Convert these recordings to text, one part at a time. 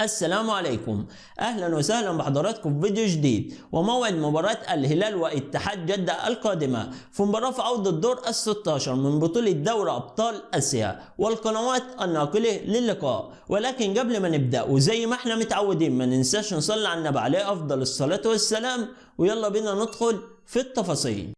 السلام عليكم، اهلا وسهلا بحضراتكم في فيديو جديد. وموعد مباراة الهلال واتحاد جدة القادمة في مباراة في عودة الدور ال16 من بطولة دوري ابطال اسيا والقنوات الناقلة للقاء. ولكن قبل ما نبدأ وزي ما احنا متعودين ما ننساش نصلي على النبي عليه افضل الصلاة والسلام، ويلا بينا ندخل في التفاصيل.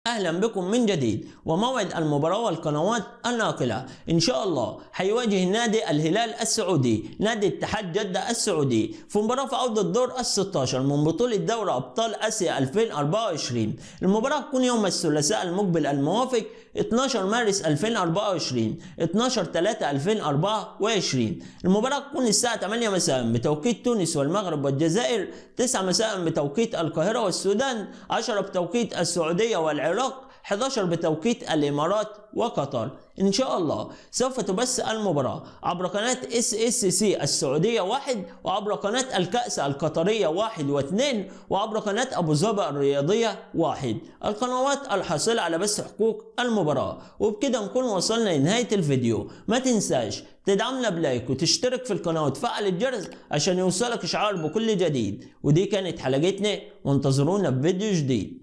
اهلا بكم من جديد. وموعد المباراة والقنوات الناقلة ان شاء الله هيواجه نادي الهلال السعودي نادي اتحاد جدة السعودي في مباراة في عودة الدور ال16 من بطولة دوري ابطال اسيا 2024. المباراة تكون يوم الثلاثاء المقبل الموافق 12 مارس 2024 12/3/2024. المباراة تكون الساعة 8 مساء بتوقيت تونس والمغرب والجزائر، 9 مساء بتوقيت القاهرة والسودان، 10 بتوقيت السعودية والعراق، 11 بتوقيت الامارات وقطر. ان شاء الله سوف تبث المباراة عبر قناة SSC السعودية 1، وعبر قناة الكأس القطرية 1 و2، وعبر قناة ابو ظبي الرياضية 1، القنوات الحاصلة على بث حقوق المباراة. وبكده نكون وصلنا لنهاية الفيديو. ما تنساش تدعمنا بلايك وتشترك في القناة وتفعل الجرس عشان يوصلك اشعار بكل جديد. ودي كانت حلقتنا، وانتظرونا بفيديو جديد.